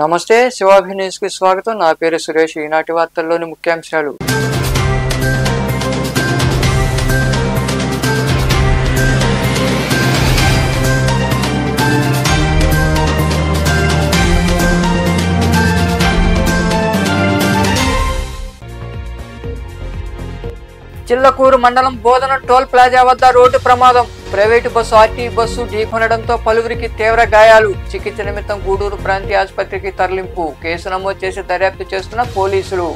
నమస్తే శివాభి న్యూస్ కి స్వాగతం. నా పేరు సురేష్. ఈనాటి వార్తల్లోని ముఖ్యాంశాలు. చిల్లకూరు మండలం బోధన టోల్ ప్లాజా వద్ద రోడ్డు ప్రమాదం. ప్రైవేటు బస్సు ఆర్టీ బస్సు ఢీకొనడంతో పలువురికి తీవ్ర గాయాలు. చికిత్స నిమిత్తం గూడూరు ప్రాంతీయ ఆసుపత్రికి తరలింపు. కేసు నమోదు చేసి దర్యాప్తు చేస్తున్న పోలీసులు.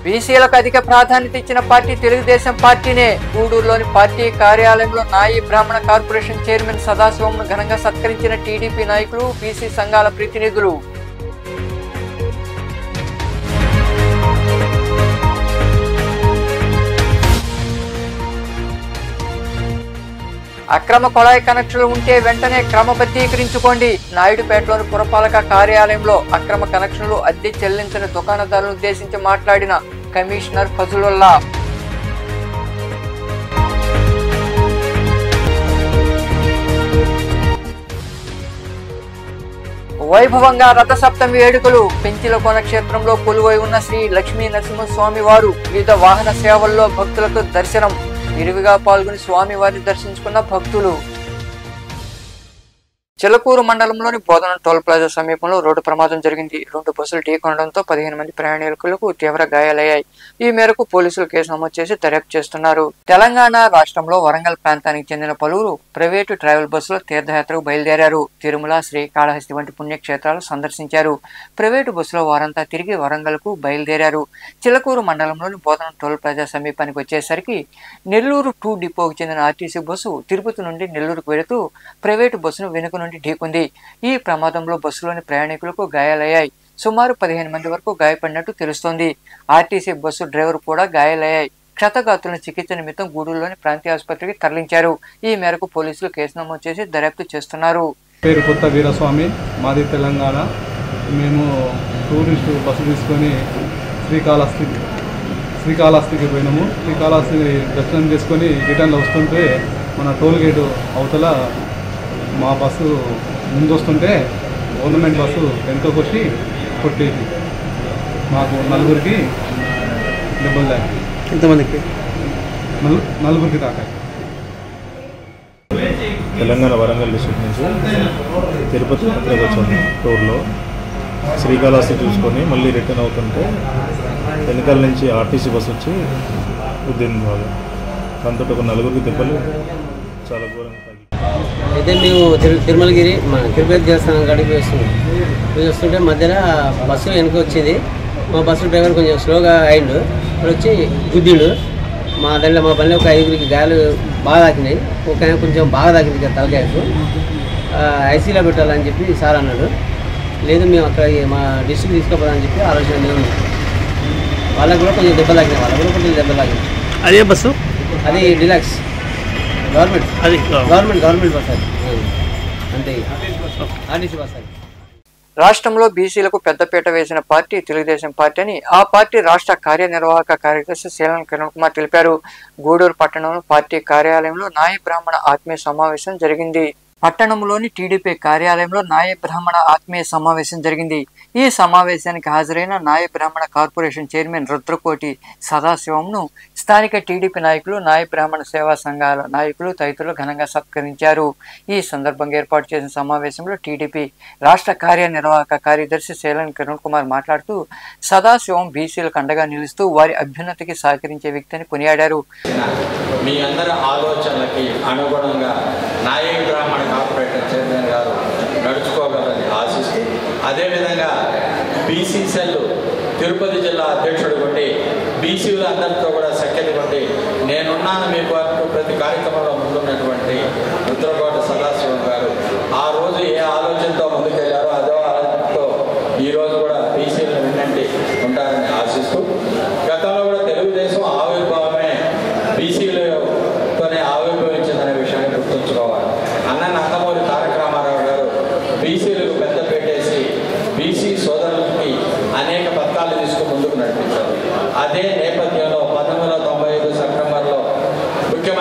బీసీలకు అధిక ప్రాధాన్యత ఇచ్చిన పార్టీ తెలుగుదేశం పార్టీనే. గూడూరులోని పార్టీ కార్యాలయంలో నాయి బ్రాహ్మణ కార్పొరేషన్ చైర్మన్ సదాశివంను ఘనంగా సత్కరించిన టీడీపీ నాయకులు, బీసీ సంఘాల ప్రతినిధులు. అక్రమ కొళాయి కనెక్షన్లు ఉంటే వెంటనే క్రమబద్ధీకరించుకోండి. నాయుడుపేటలోని పురపాలక కార్యాలయంలో అక్రమ కనెక్షన్లు అద్దె చెల్లించని దుకాణదారులను ఉద్దేశించి మాట్లాడిన కమిషనర్ ఫజలుల్లా. వైభవంగా రథసప్తమి వేడుకలు. పెంచిలకోన క్షేత్రంలో కొలువై ఉన్న శ్రీ లక్ష్మీ నరసింహస్వామి వారు వివిధ వాహన సేవల్లో భక్తులకు దర్శనం. విరివిగా పాల్గొని స్వామివారిని దర్శించుకున్న భక్తులు. చిల్లకూరు మండలంలోని బోధన టోల్ ప్లాజా సమీపంలో రోడ్డు ప్రమాదం జరిగింది. 2 బస్సులు ఢీకొనడంతో 15 మంది ప్రయాణికులకు తీవ్ర గాయాలయ్యాయి. ఈ మేరకు పోలీసులు కేసు నమోదు చేసి దర్యాప్తు చేస్తున్నారు. తెలంగాణ రాష్ట్రంలో వరంగల్ ప్రాంతానికి చెందిన పలువురు ప్రైవేటు ట్రావెల్ బస్సులో తీర్థయాత్రకు బయలుదేరారు. తిరుమల, శ్రీకాళహస్తి వంటి పుణ్యక్షేత్రాలు సందర్శించారు. ప్రైవేటు బస్సులో వారంతా తిరిగి వరంగల్ కు బయలుదేరారు. చిల్లకూరు మండలంలోని బోధన టోల్ ప్లాజా సమీపానికి వచ్చేసరికి నెల్లూరు 2 డిపోకు చెందిన ఆర్టీసీ బస్సు తిరుపతి నుండి నెల్లూరుకు వెళుతూ ప్రైవేటు బస్సును వెనుక నుండి ఢీకొంది. ఈ ప్రమాదంలో బస్సులోని ప్రయాణికులకు గాయాలయ్యాయి. సుమారు 15 మంది వరకు గాయపడినట్టు తెలుస్తోంది. ఆర్టీసీ బస్సు డ్రైవర్ కూడా గాయాలయ్యాయి. క్షతగాతులను చికిత్స నిమిత్తం గూడూరులోని ప్రాంతీయ ఆసుపత్రికి తరలించారు. ఈ మేరకు పోలీసులు కేసు నమోదు చేసి దర్యాప్తు చేస్తున్నారు. పేరు కొత్త వీరస్వామి, మాది తెలంగాణ. మేము టూరిస్టు బస్సు తీసుకొని శ్రీకాళహస్తికి పోయినాము. శ్రీకాళహస్తి దర్శనం చేసుకొని రిటర్న్లో వస్తుంటే మన టోల్ గేటు అవతల మా బస్సు ముందు వస్తుంటే గవర్నమెంట్ బస్సు ఎంతో కొట్టేసి మాకు నలుగురికి దెబ్బలు తాకి. ఎంతమందికి? నలుగురికి తాకాయి. తెలంగాణ వరంగల్ డిస్ట్రిక్ట్ నుంచి తిరుపతి యాత్రకు వచ్చాము. టూర్లో శ్రీకాళహస్తి చూసుకొని మళ్ళీ రిటర్న్ అవుతుంటే వెనకాల నుంచి ఆర్టీసీ బస్సు వచ్చి గుద్దింది. బాగా దాంతో ఒక నలుగురికి దెబ్బలు చాలా ఘోరంగా తాగి. అయితే మేము తిరుమలగిరి మన తిరుపతి దేవస్థానం కాడికి వస్తుంటే మధ్యలో బస్సు వెనక వచ్చింది. మా బస్సు డ్రైవర్ కొంచెం స్లోగా అయిండు. అక్కడ వచ్చి గుద్దిండు. మా బండిలో ఒక 5గురికి గాయాలు బాగా తాకినాయి. ఒక కొంచెం బాగా తాకింది కదా తలకాయకు. ఐసీలో పెట్టాలని చెప్పి సార్ అన్నాడు. లేదు మేము అక్కడ మా డిస్ట్రిక్ట్ తీసుకుపోదామని చెప్పి ఆలోచన మేము వాళ్ళకు కూడా కొంచెం దెబ్బ తాకినాయి. వాళ్ళకు కూడా కొంచెం దెబ్బ తాకినాయి. అదే బస్సు? అది డిలక్స్ గవర్నమెంట్ బస్ అది అంతే, ఆర్టీసీ బస్ అది. రాష్ట్రంలో బీసీలకు పెద్దపీట వేసిన పార్టీ తెలుగుదేశం పార్టీ అని ఆ పార్టీ రాష్ట్ర కార్యనిర్వాహక కార్యదర్శి శీలం కిరణ్ కుమార్ తెలిపారు. గూడూరు పట్టణంలో పార్టీ కార్యాలయంలో నాయి బ్రాహ్మణ ఆత్మీయ సమావేశం జరిగింది. పట్టణంలోని టీడీపీ కార్యాలయంలో నాయ బ్రాహ్మణ ఆత్మీయ సమావేశం జరిగింది. ఈ సమావేశానికి హాజరైన నాయ బ్రాహ్మణ కార్పొరేషన్ చైర్మన్ రుద్రకోటి సదాశివంను స్థానిక టీడీపీ నాయకులు, నాయ బ్రాహ్మణ సేవా సంఘాల నాయకులు తదితరులు ఘనంగా సత్కరించారు. ఈ సందర్భంగా ఏర్పాటు చేసిన సమావేశంలో టీడీపీ రాష్ట్ర కార్యనిర్వాహక కార్యదర్శి శీలం కిరణ్ కుమార్ మాట్లాడుతూ సదాశివం బీసీలకు అండగా నిలుస్తూ వారి అభ్యున్నతికి సహకరించే వ్యక్తిని కొనియాడారు. మీ అందరి ఆలోచనలకి అనుగుణంగా నాయ బ్రాహ్మణ కార్పొరేషన్ చైర్మన్ గారు నడుచుకోగలని ఆశిస్తూ, అదేవిధంగా బీసీ సెల్ తిరుపతి జిల్లా అధ్యక్షుడు ఉండి బీసీలు అందరితో కూడా సఖ్యత ఉండి నేనున్నాను మీకు అంటూ ప్రతి కార్యక్రమంలో ముందున్నటువంటి రుద్రకోట సదాశివం గారు ఆ రోజు ఏ ఆలోచనతో ముందుకెళ్లారో అదో ఆలోచనతో ఈరోజు కూడా బీసీలను వినండి ఉంటారని ఆశిస్తూ, గతంలో కూడా తెలుగుదేశం ఆవిర్భావమే బీసీలతోనే ఆవిర్భవించిందనే విషయాన్ని గుర్తుంచుకోవాలి. అన్న నందమూరి తారక రామారావు గారు బీసీలకు పెద్ద పెట్టేసి బీసీ సోదరులకి అనేక పథకాలు తీసుకుని ముందుకు నడిపించారు. అదే నేపథ్యంలో 1995 సెప్టెంబర్లో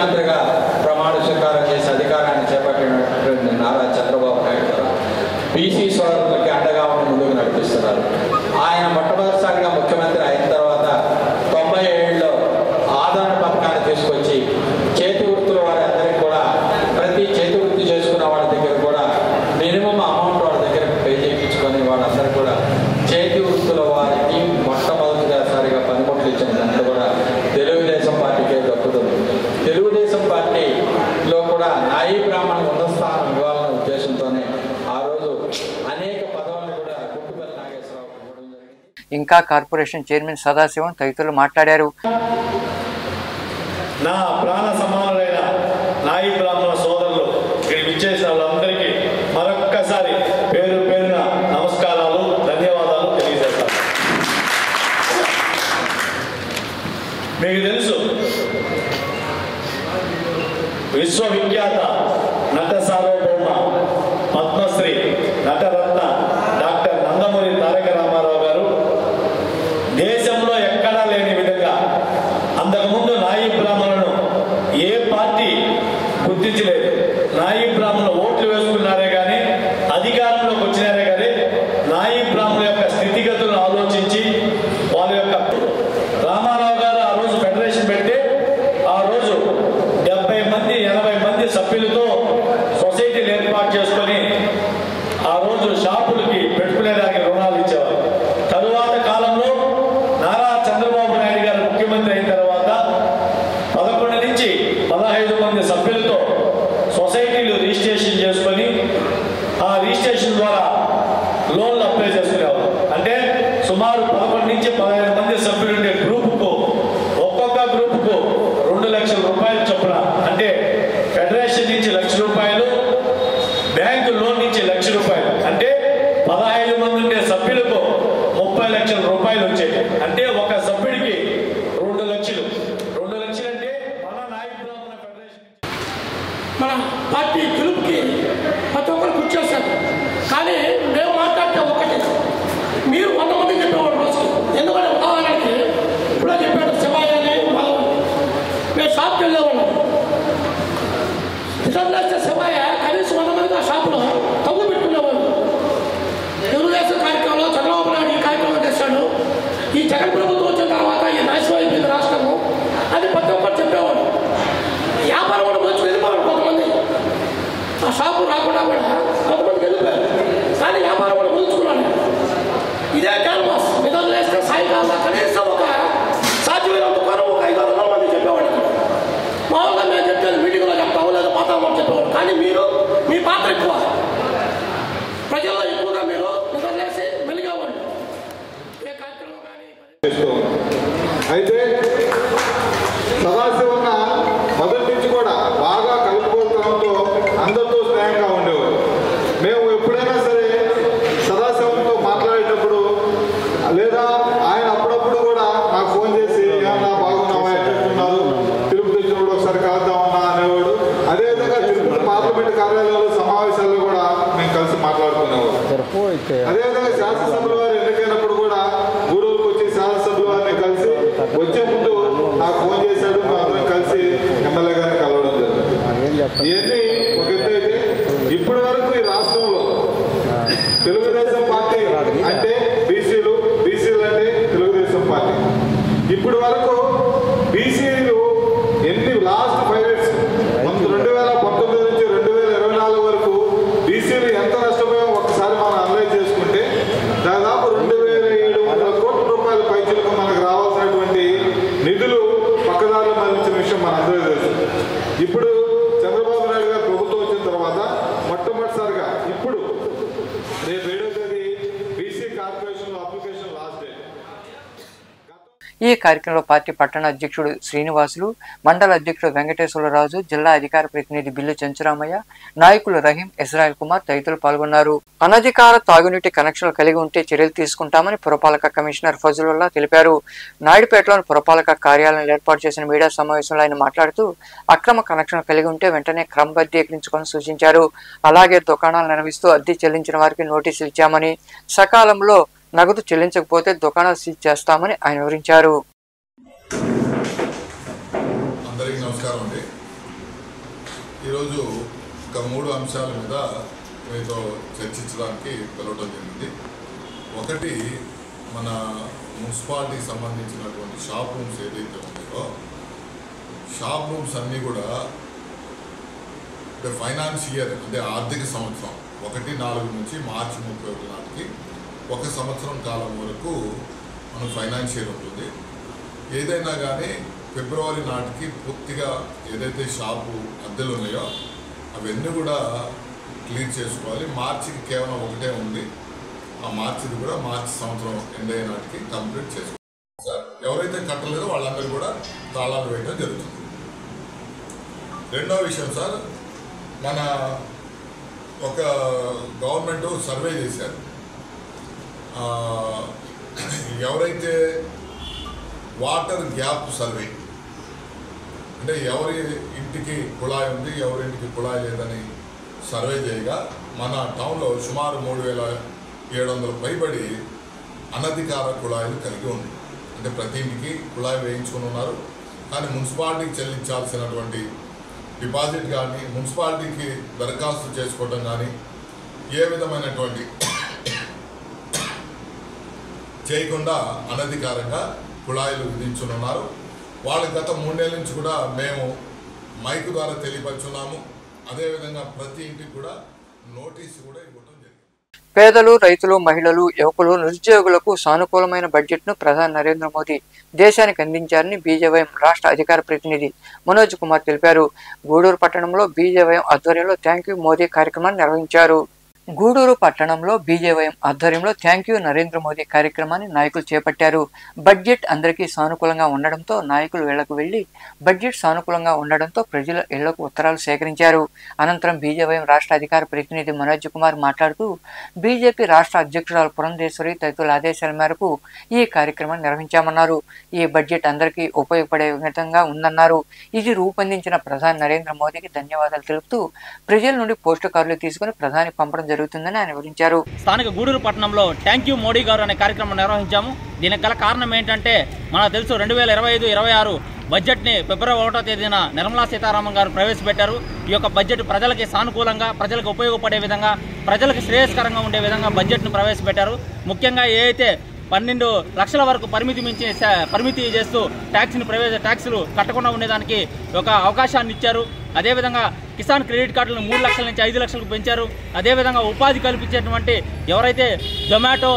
ముఖ్యమంత్రిగా ప్రమాణ స్వీకారం చేసి అధికారాన్ని చేపట్టినటువంటి నారా చంద్రబాబు నాయుడు గారు బీసీ సోదరులకి అండగా ఉండి ముందుకు నడిపిస్తున్నారు. ఆయన మొట్టమొదటిసారిగా ముఖ్యమంత్రి అయిన తర్వాత 97లో ఆదరణ పథకాన్ని తీసుకొచ్చి చేతి వృత్తుల వారందరికీ కూడా ప్రతి చేతి వృత్తి చేసుకున్న వాళ్ళ దగ్గర కూడా మినిమం అమౌంట్ వాళ్ళ దగ్గర పే చేయించుకొని వాళ్ళందరూ కూడా చేతి వృత్తుల వారికి మొట్టమొదటిసారిగా పనిముట్లు ఇచ్చినదంతా కూడా తెలుగుదేశం పార్టీకే దక్కుతుంది. తెలుగుదేశం పార్టీలో కూడా నాయీ బ్రాహ్మణ ఉన్నత స్థానం ఇవ్వాలన్న ఉద్దేశంతోనే ఆ రోజు అనేక పదవులను కూడా గుట్టుపల్లి నాగేశ్వరరావు ఇవ్వడం జరిగింది. ఇంకా కార్పొరేషన్ చైర్మన్ సదాశివం తదితరులు మాట్లాడారు. నా ప్రాణ సమానులైన నాయీ బ్రాహ్మణ సోదరులు ఇక్కడ విచ్చేసిన వాళ్ళందరికీ మరొక్కసారి పేరు పేరున నమస్కారాలు, ధన్యవాదాలు తెలియజేస్తాను. మీకు తెలుసు, విశ్వవిఖ్యాత నట సార్వభౌమ పద్మశ్రీ నటరత్న డాక్టర్ నందమూరి తారక రామారావు గారు దేశంలో ఎక్కడా లేని విధంగా అంతకుముందు నాయీ బ్రాహ్మణులను ఏ పార్టీ గుర్తించలేదు. నాయీ బ్రాహ్మణులు ఓట్లు వేసుకున్నారే కానీ అధికారంలోకి వచ్చినారే కానీ నాయీ బ్రాహ్మణుల యొక్క స్థితిగతులను ఆలోచించి వాళ్ళ యొక్క రామారావు గారు ఆ రోజు ఫెడరేషన్ పెడితే ఆ రోజు 70 మంది 80 మంది సభ్యులతో సొసైటీలు ఏర్పాటు చేసుకొని ఆ రోజు షాపులకి పెట్టుకునేదానికి రుణాలు ఇచ్చేవారు. తరువాత కాలంలో నారా చంద్రబాబు నాయుడు గారు ముఖ్యమంత్రి అయిన తర్వాత 11 నుంచి 15 మంది సభ్యులతో సొసైటీలు రిజిస్ట్రేషన్ చేసుకొని ఆ రిజిస్ట్రేషన్ ద్వారా లోన్లు అప్లై చేసుకునేవారు. అంటే సుమారు 11 నుంచి 15 మంది సభ్యులు ఉండే గ్రూపుకు ఒక్కొక్క గ్రూపుకు 2 లక్షల రూపాయలు చొప్పున, అంటే ఫెడరేషన్ నుంచి ₹1,00,000, బ్యాంకు లోన్ నుంచి ₹1,00,000, అంటే 15 మంది ఉండే సభ్యులకు 30 లక్షల రూపాయలు వచ్చాయి. అంటే ఒక సభ్యుడికి 2 లక్షలు. 2 లక్షలు అంటే మన నాయీ బ్రాహ్మణ ఫెడరేషన్ మన పార్టీ గెలుపుకి ప్రతి ఒక్కరు కృషి చేశారు. కానీ మేము మాట్లాడితే ఒకటి, మీరు 100 మంది చెప్పేవాడు రోజు. ఎందుకంటే ఉదాహరణకి ఇప్పుడే చెప్పాడు శివాయి అని వాళ్ళు మేము షాప్కి వెళ్ళేవాళ్ళం. రిజర్వ్ చేస్తే శివాయ కనీసం 100 మంది ఆ షాపులో తగ్గు పెట్టుకునేవాళ్ళు. తెలుగుదేశం కార్యక్రమంలో చంద్రబాబు నాయుడు ఈ కార్యక్రమం చేశాడు. ఈ జగన్ ప్రభుత్వం వచ్చిన తర్వాత ఈ నాశనం అయిపోయింది రాష్ట్రము అని ప్రతి ఒక్కరు చెప్పేవాడు. వ్యాపారం కూడా మంచి వెళ్ళిపోయాడు కొంతమంది. ఆ షాపు రాకుండా కూడా కొంతమంది వెళ్ళిపోయారు. కానీ వ్యాపారం కూడా ముగించుకున్నాడు. ఇదే క్యాన్వాస్ నిధులు వేస్తే సాయంకాలం కనీసం ఒక సాధ్యమైనంత కొరకు ఒక 500 మంది చెప్పేవాడు. మామూలుగా మేము చెప్పేది మీటింగ్లో చెప్తాము, లేదా పోతామని చెప్పేవాడు. కానీ మీరు మీ పాత్ర ఎక్కువ, ప్రజల్లో ఎక్కువగా మీరు నిధులు వేసి మెలిగేవాళ్ళు. ఏ కార్యక్రమం కానీ అయితే సదాశివన్న మొదటి నుంచి కూడా బాగా కలుపుకోవడంతో అందరితో స్నేహంగా ఉండేవారు. మేము ఎప్పుడైనా సరే సదాశివంతో మాట్లాడేటప్పుడు లేదా ఆయన అప్పుడప్పుడు కూడా నాకు ఫోన్ చేసి ఏమన్నా బాగున్నావా, ఎక్కడున్నారు, తిరుపతి వచ్చినప్పుడు ఒకసారి కలుద్దామన్నా అనేవాడు. అదేవిధంగా తిరుపతి పార్లమెంట్ కార్యాలయాలు సమావేశాల్లో కూడా మేము కలిసి మాట్లాడుకునేవాడు. అదేవిధంగా శాసనసభ్యుల వారు ఎన్నికైనప్పుడు కూడా గూడూరుకు వచ్చి శాసనసభ్యుల వారిని కలిసి వచ్చే ముందు నాకు ఫోన్ చేశాడు. మా అందరం కలిసి ఎమ్మెల్యే గారిని కలవడం జరిగింది. ఇవన్నీ ఒక ఎత్తు అయితే ఇప్పటి వరకు ఈ రాష్ట్రంలో తెలుగుదేశం పార్టీ అంటే బీసీలు అంటే తెలుగుదేశం పార్టీ. ఇప్పటి వరకు బీసీలు ఎన్ని లాస్ట్ 5 years 2019 నుంచి 2024 వరకు బీసీలు ఎంత నష్టపోయామో ఒకసారి మనం అనలైజ్ చేసుకుంటే దాదాపు 2,700 కోట్ల రూపాయల పైచలకు మనకు రావాల్సినటువంటి నిధులు పక్కదారులు మళ్లించిన విషయం మనందరూ తెలుసు. ఇప్పుడు చంద్రబాబు నాయుడు గారు ప్రభుత్వం వచ్చిన తర్వాత మొట్టమొదటిసారిగా ఇప్పుడు రేపు 7వ తేదీ బీసీ కార్పొరేషన్లో అప్లికేషన్ లాస్ట్ డే. ఈ కార్యక్రమంలో పార్టీ పట్టణ అధ్యక్షుడు శ్రీనివాసులు, మండల అధ్యక్షుడు వెంకటేశ్వరరాజు, జిల్లా అధికార ప్రతినిధి బిల్లు చెంచురామయ్య, నాయకులు రహీం, ఇజ్రాయెల్ కుమార్ తదితరులు పాల్గొన్నారు. అనధికార తాగునీటి కనెక్షన్లు కలిగి ఉంటే చర్యలు తీసుకుంటామని పురపాలక కమిషనర్ ఫజలుల్లా తెలిపారు. నాయుడుపేటలోని పురపాలక కార్యాలయం ఏర్పాటు చేసిన మీడియా సమావేశంలో ఆయన మాట్లాడుతూ అక్రమ కనెక్షన్లు కలిగి ఉంటే వెంటనే క్రమబద్ధీకరించుకొని సూచించారు. అలాగే దుకాణాలు నిర్వహిస్తూ అద్దె చెల్లించిన వారికి నోటీసులు ఇచ్చామని, సకాలంలో నగదు చెల్లించకపోతే దుకాణాలు సీజ్ చేస్తామని ఆయన వివరించారు. అందరికీ నమస్కారం అండి. ఈరోజు ఒక 3 అంశాల మీద మీతో చర్చించడానికి పిలవడం జరిగింది. ఒకటి, మన మున్సిపాలిటీకి సంబంధించినటువంటి షాప్ రూమ్స్ ఏదైతే ఉన్నాయో షాప్ రూమ్స్ అన్నీ కూడా ఫైనాన్స్ ఇయర్ అంటే ఆర్థిక సంవత్సరం 1-4 నుంచి మార్చి 31 నాటికి 1 సంవత్సరం కాలం వరకు మన ఫైనాన్షియల్ ఉంటుంది. ఏదైనా కానీ ఫిబ్రవరి నాటికి పూర్తిగా ఏదైతే షాపు అద్దెలు ఉన్నాయో అవన్నీ కూడా క్లియర్ చేసుకోవాలి. మార్చికి కేవలం ఒకటే ఉంది. ఆ మార్చిది కూడా మార్చి సంవత్సరం ఎండ్ అయ్యే నాటికి కంప్లీట్ చేసుకోవాలి సార్. ఎవరైతే కట్టలేదో వాళ్ళందరూ కూడా తాళాలు వేయడం జరుగుతుంది. రెండో విషయం సార్, మన ఒక గవర్నమెంట్ సర్వే చేశారు. ఎవరైతే వాటర్ గ్యాప్ సర్వే అంటే ఎవరి ఇంటికి కుళాయి ఉంది, ఎవరింటికి కుళాయి లేదని సర్వే చేయగా మన టౌన్లో సుమారు 3700 పైబడి అనధికార కుళాయిలు కలిగి ఉంది. అంటే ప్రతి ఇంటికి కుళాయి వేయించుకుని ఉన్నారు. కానీ మున్సిపాలిటీకి చెల్లించాల్సినటువంటి డిపాజిట్ కానీ మున్సిపాలిటీకి దరఖాస్తు చేసుకోవడం కానీ ఏ విధమైనటువంటి చేయకుండా అనధికారంగా కుళాయిలు విధించున్నారు. వాళ్ళకి గత 3 నెలల నుంచి కూడా మేము మైకు ద్వారా తెలియపరుచున్నాము. అదేవిధంగా ప్రతి ఇంటికి కూడా నోటీసు కూడా ఇవ్వడం జరిగింది. పేదలు, రైతులు, మహిళలు, యువకులు, నిరుద్యోగులకు సానుకూలమైన బడ్జెట్ను ప్రధాని నరేంద్ర మోదీ దేశానికి అందించారని బీజేవైఎం రాష్ట్ర అధికార ప్రతినిధి మనోజ్ కుమార్ తెలిపారు. గూడూరు పట్టణంలో బీజేవైఎం ఆధ్వర్యంలో థ్యాంక్ యూ మోదీ కార్యక్రమాన్ని నిర్వహించారు. గూడూరు పట్టణంలో బీజేవైఎం ఆధ్వర్యంలో థ్యాంక్ యూ నరేంద్ర మోదీ కార్యక్రమాన్ని నాయకులు చేపట్టారు. బడ్జెట్ అందరికీ సానుకూలంగా ఉండడంతో నాయకులు ఇళ్లకు వెళ్లి బడ్జెట్ సానుకూలంగా ఉండడంతో ప్రజల ఇళ్లకు ఉత్తరాలు సేకరించారు. అనంతరం బీజేవైఎం రాష్ట్ర అధికార ప్రతినిధి మనోజ్ కుమార్ మాట్లాడుతూ బీజేపీ రాష్ట్ర అధ్యక్షురాలు పురంధేశ్వరి తదితరుల ఆదేశాల మేరకు ఈ కార్యక్రమాన్ని నిర్వహించామన్నారు. ఈ బడ్జెట్ అందరికీ ఉపయోగపడే విధంగా ఉందన్నారు. ఇది రూపొందించిన ప్రధాని నరేంద్ర మోదీకి ధన్యవాదాలు తెలుపుతూ ప్రజల నుండి పోస్టు కార్డులు తీసుకుని ప్రధాని పంపడం జరుగుతుందని ఆయన వివరించారు. స్థానిక గూడూరు పట్టణంలో థ్యాంక్ యూ మోడీ గారు అనే కార్యక్రమం నిర్వహించాము. దీనికి గల కారణం ఏంటంటే మనకు తెలుసు 2025-26 బడ్జెట్ని ఫిబ్రవరి 1వ తేదీన నిర్మలా సీతారామన్ గారు ప్రవేశపెట్టారు. ఈ యొక్క బడ్జెట్ ప్రజలకి సానుకూలంగా, ప్రజలకు ఉపయోగపడే విధంగా, ప్రజలకు శ్రేయస్కరంగా ఉండే విధంగా బడ్జెట్ను ప్రవేశపెట్టారు. ముఖ్యంగా ఏదైతే 12 లక్షల వరకు పరిమితి చేస్తూ ట్యాక్సులు కట్టకుండా ఉండేదానికి ఒక అవకాశాన్ని ఇచ్చారు. అదేవిధంగా కిసాన్ క్రెడిట్ కార్డులను 3 లక్షల నుంచి 5 లక్షలకు పెంచారు. అదేవిధంగా ఉపాధి కల్పించేటువంటి ఎవరైతే జొమాటో,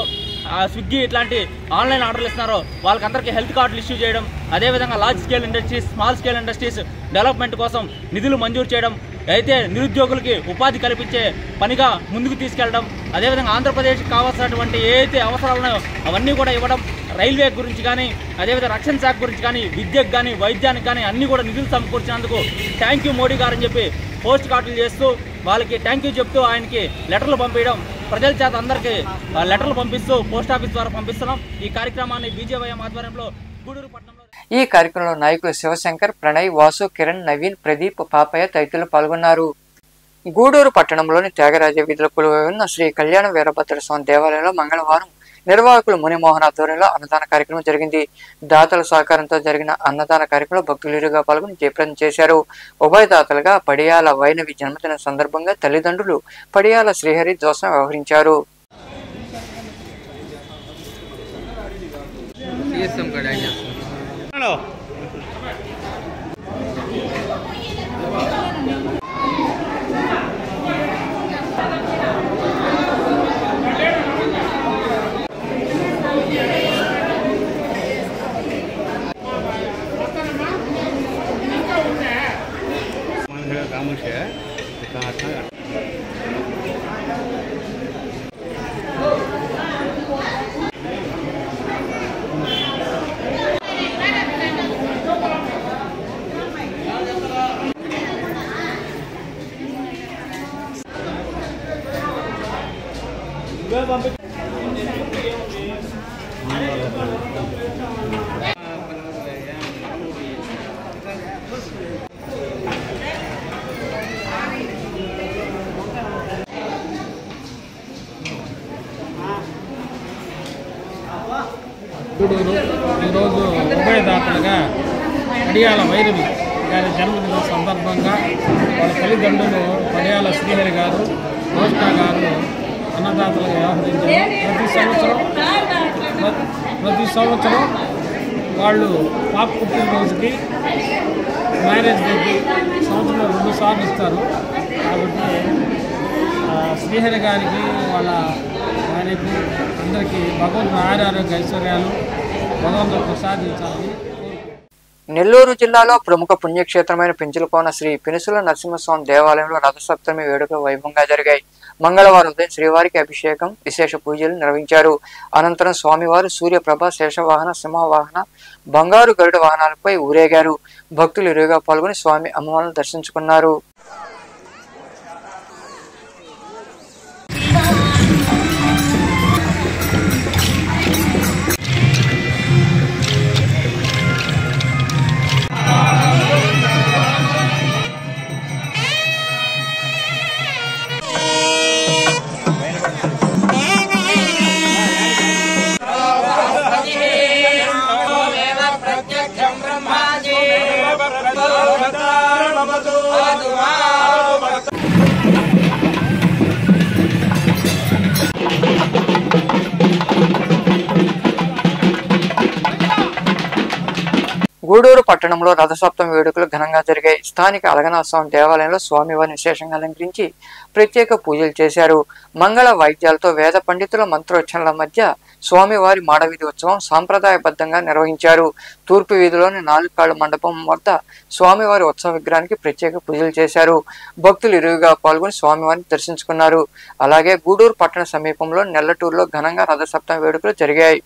స్విగ్గీ ఇట్లాంటి ఆన్లైన్ ఆర్డర్లు ఇస్తున్నారో వాళ్ళకందరికీ హెల్త్ కార్డులు ఇష్యూ చేయడం, అదేవిధంగా large scale industries, small scale industries development కోసం నిధులు మంజూరు చేయడం, అయితే నిరుద్యోగులకి ఉపాధి కల్పించే పనిగా ముందుకు తీసుకెళ్లడం, అదేవిధంగా ఆంధ్రప్రదేశ్కి కావాల్సినటువంటి ఏదైతే అవసరాలు ఉన్నాయో అవన్నీ కూడా ఇవ్వడం, రైల్వే గురించి కానీ, అదేవిధంగా రక్షణ శాఖ గురించి కానీ, విద్యకు కానీ, వైద్యానికి కానీ అన్నీ కూడా నిధులు సమకూర్చినందుకు థ్యాంక్ యూ మోడీ గారు అని చెప్పి పోస్ట్ కార్డులు చేస్తూ వాళ్ళకి థ్యాంక్ యూ చెప్తూ ఆయనకి లెటర్లు పంపించడం, ప్రజల చేత అందరికీ లెటర్లు పంపిస్తూ పోస్ట్ ఆఫీస్ ద్వారా పంపిస్తున్నాం. ఈ కార్యక్రమాన్ని బీజేవైఎం ఆధ్వర్యంలో గూడూరు పట్టణంలో ఈ కార్యక్రమంలో నాయకులు శివశంకర్, ప్రణయ్, వాసు, కిరణ్, నవీన్, ప్రదీప్, పాపయ్య తదితరులు పాల్గొన్నారు. గూడూరు పట్టణంలోని త్యాగరాజ వీధిలో కొలువై ఉన్న శ్రీ కళ్యాణ వీరభద్ర స్వామి దేవాలయంలో మంగళవారం నిర్వాహకులు మునిమోహన్ ఆధ్వర్యంలో అన్నదాన కార్యక్రమం జరిగింది. దాతల సహకారంతో జరిగిన అన్నదాన కార్యక్రమంలో భక్తులుగా పాల్గొని జయప్రదం చేశారు. ఉభయదాతలుగా పడియాల వైనవి జన్మదిన సందర్భంగా తల్లిదండ్రులు పడియాల శ్రీహరి జోసం వ్యవహరించారు. గూడూరు ఈరోజు ఉభయదాతలుగా పడియాల వైరవి గారి జన్మదిన సందర్భంగా వాళ్ళ తల్లిదండ్రులు పడియాల శ్రీహరి గారు, రోష్ణ గారు అన్నదాతలుగా వ్యవహరించారు. ప్రతి సంవత్సరం వాళ్ళు పాప పుట్టినరోజుకి మ్యారేజ్ డేకి సంవత్సరంలో 2 సార్లు ఇస్తారు. కాబట్టి శ్రీహరి గారికి వాళ్ళ భార్యకు అందరికీ భగవంతుడు ఆరోగ్య ఐశ్వర్యాలు భగవంతుడు ప్రసాదించాలని. నెల్లూరు జిల్లాలో ప్రముఖ పుణ్యక్షేత్రమైన పెంచులకోన శ్రీ పినుసుల నరసింహస్వామి దేవాలయంలో రథసప్తమి వేడుకలు వైభవంగా జరిగాయి. మంగళవారం ఉదయం శ్రీవారికి అభిషేకం, విశేష పూజలు నిర్వహించారు. అనంతరం స్వామివారు సూర్యప్రభ, శేషవాహన, సింహవాహన, బంగారు గరుడ వాహనాలపై ఊరేగారు. భక్తులు ఇరువుగా పాల్గొని స్వామి అమ్మవారిని దర్శించుకున్నారు. గూడూరు పట్టణంలో రథసప్తమి వేడుకలు ఘనంగా జరిగాయి. స్థానిక అలగనాథ స్వామి దేవాలయంలో స్వామివారిని విశేషంగా అలంకరించి ప్రత్యేక పూజలు చేశారు. మంగళ వాయిద్యాలతో వేద పండితుల మంత్రోచ్చరణల మధ్య స్వామివారి మాడవీధి ఉత్సవం సాంప్రదాయబద్ధంగా నిర్వహించారు. తూర్పు వీధిలోని 4 కాళ్ళ మండపం వద్ద స్వామివారి ఉత్సవ విగ్రహానికి ప్రత్యేక పూజలు చేశారు. భక్తులు ఇరువుగా పాల్గొని స్వామివారిని దర్శించుకున్నారు. అలాగే గూడూరు పట్టణ సమీపంలో నెల్లటూరులో ఘనంగా రథసప్తమి వేడుకలు జరిగాయి.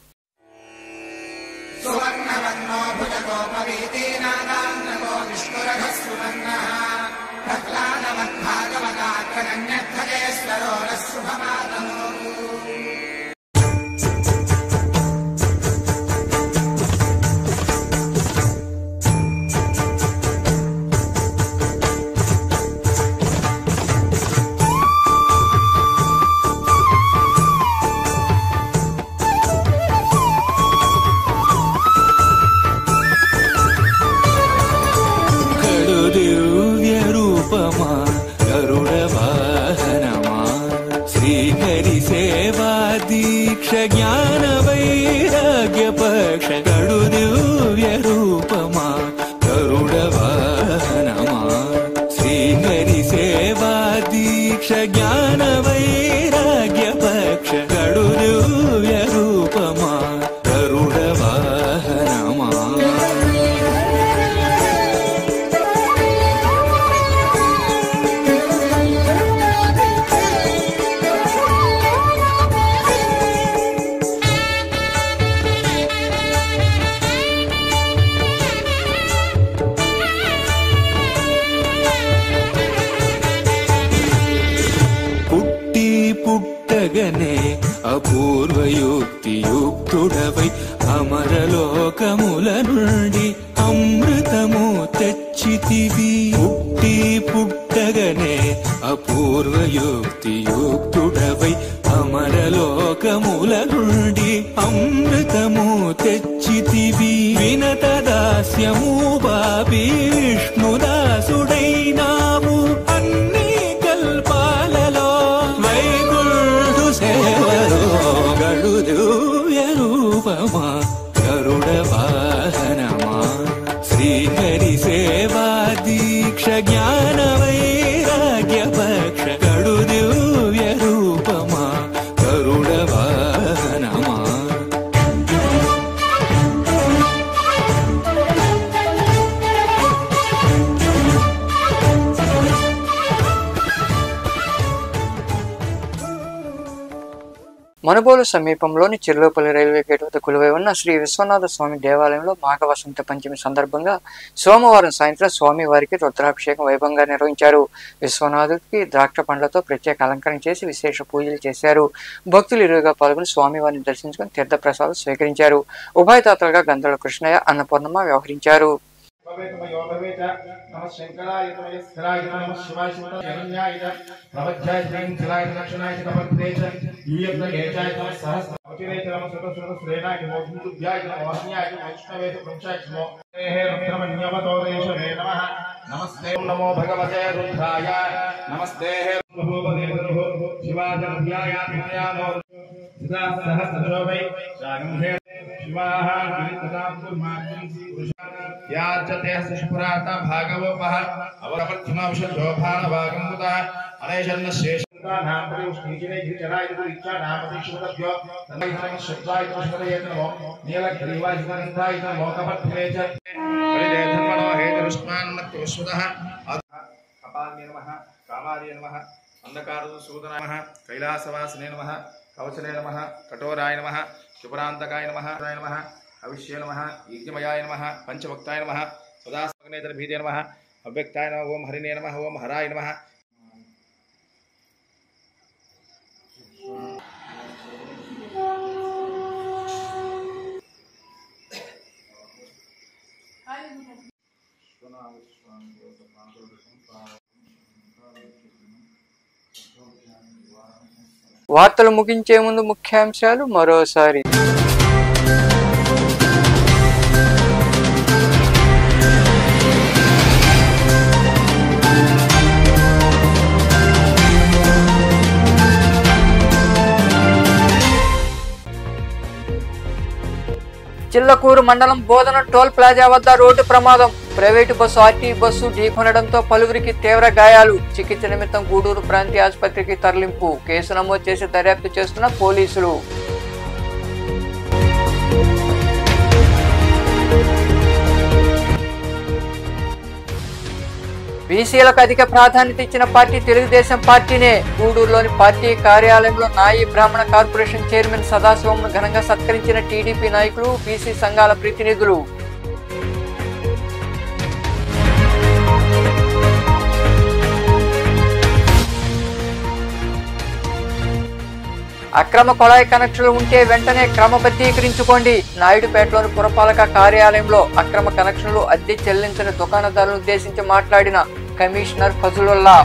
ज्ञान वैराग्य पक्ष कड़ु दिव्य रूपमा गरुड़ वाहनमा श्रीहरि सेवा दीक्ष ज्ञान वैराग्य पक्ष कड़ु दिव्य रूपमा गरुड़ वाहनमा పుట్టగనే అపూర్వయుక్తి యుక్తుడవై అమరలోకముల నుండి అమృతము తెచ్చితివి. పుట్టగనే అపూర్వయుక్తి యుక్తుడవై అమరలోకముల నుండి అమృతము తెచ్చితివి. వినత దాస్యము బాబి విష్ణుదాసుడైనావు అన్ని కల్పాలలో గడు దివ్య రూపమా గరుడ వాహనమా శ్రీహరి సేవా దీక్ష జ్ఞాన వైరాగ్య పక్ష గడు దివ్య రూపమా గరుడ వాహనమా. మనుబోలు సమీపంలోని చిర్లోపల్లి రైల్వే గేట్ వద్ద కొలువై ఉన్న శ్రీ విశ్వనాథ స్వామి దేవాలయంలో మాఘ వసంత పంచమి సందర్భంగా సోమవారం సాయంత్రం స్వామివారికి రుద్రాభిషేకం వైభవంగా నిర్వహించారు. విశ్వనాథుడికి ద్రాక్ష పండ్లతో ప్రత్యేక అలంకరణ చేసి విశేష పూజలు చేశారు. భక్తులు ఇరువుగా పాల్గొని స్వామివారిని దర్శించుకుని తీర్థప్రసాదం స్వీకరించారు. ఉభయదాతలుగా గంధర్వ కృష్ణయ్య, అన్నపూర్ణమ్మ వ్యవహరించారు. नमः शंकराय तमय स्थिराय नमः शिवाय शिवतरण्याय प्रवज्याय श्रींचलाय दक्षिणाय तपत्रेच यूयत्न गेचाय नमः सहस्र अवचिरेच नमः सुत श्रेणाय नमः मुद्याय नमः वाहन्याय वैष्णवे पंचाय नमः हे रुद्रमन्यवतोदेशवे नमः नमस्ते नमो भगवते रुद्राय नमस्ते हे भगवते शिवाजनभ्याय नमो सदा सहस्रशोभै शागंहे शिवाः गिरितदापुर्मार्गं याचते सुष्पुराता भागवोपः अवरपत्थिमांशोभानभागमुदा अनेशन्न शेषनां परिउष्णीजिने गिरिचराय इच्छा नामतिशुभ्यो तन्मयः शब्दाय पुष्पदये नमो नीलग्रीवाय गन्धाय नमो कपत्रे च परिदेधन्मनो हेतरुष्मान्नत्वस्वदः कपाल्ये नमः कामार्ये नमः अंधकारसूदनाय नमः कैलासवासिने नमः कवचने नमः कठोराय नमः शुभरान्तकाय नमः अविश्ये नमः यज्ञमयाय नमः पंचभक्ताय नमः सदास्मग्नेतरभीते नमः अव्यक्ताय नमः ओम हरिणे नमः ओम हराय नमः వార్తలు ముగించే ముందు ముఖ్యాంశాలు మరోసారి. చిల్లకూరు మండలం బోధన టోల్ ప్లాజా వద్ద రోడ్డు ప్రమాదం. ప్రైవేటు బస్సు ఆర్టీ బస్సు ఢీకొనడంతో పలువురికి తీవ్ర గాయాలు. చికిత్స నిమిత్తం గూడూరు ప్రాంతీయ ఆసుపత్రికి తరలింపు. కేసు నమోదు చేసి దర్యాప్తు చేస్తున్న పోలీసులు. బీసీలకు అధిక ప్రాధాన్యత ఇచ్చిన పార్టీ తెలుగుదేశం పార్టీనే. గూడూరులోని పార్టీ కార్యాలయంలో నాయి బ్రాహ్మణ కార్పొరేషన్ చైర్మన్ సదాశివంను ఘనంగా సత్కరించిన టీడీపీ నాయకులు, బీసీ సంఘాల ప్రతినిధులు. అక్రమ కొళాయి కనెక్షన్లు ఉంటే వెంటనే క్రమబద్ధీకరించుకోండి. నాయుడుపేటలోని పురపాలక కార్యాలయంలో అక్రమ కనెక్షన్లు అద్దె చెల్లించని దుకాణదారులను ఉద్దేశించి మాట్లాడిన కమిషనర్ ఫజలుల్లా.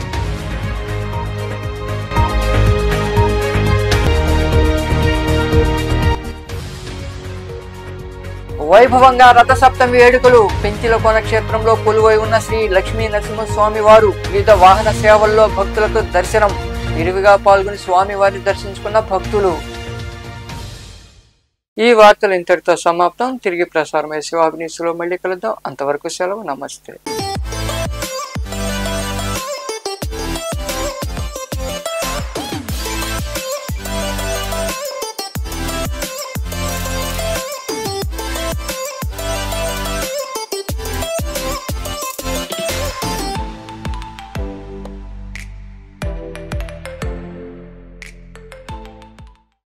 వైభవంగా రథసప్తమి వేడుకలు. పెంచిలకోన క్షేత్రంలో కొలువై ఉన్న శ్రీ లక్ష్మీ నరసింహస్వామి వారు వివిధ వాహన సేవల్లో భక్తులకు దర్శనం. విరివిగా పాల్గొని స్వామివారిని దర్శించుకున్న భక్తులు. ఈ వార్తలు ఇంతటితో సమాప్తం. తిరిగి ప్రసారమయ్యే శివాభినీసులో మళ్ళీ కలుద్దాం. అంతవరకు సెలవు. నమస్తే.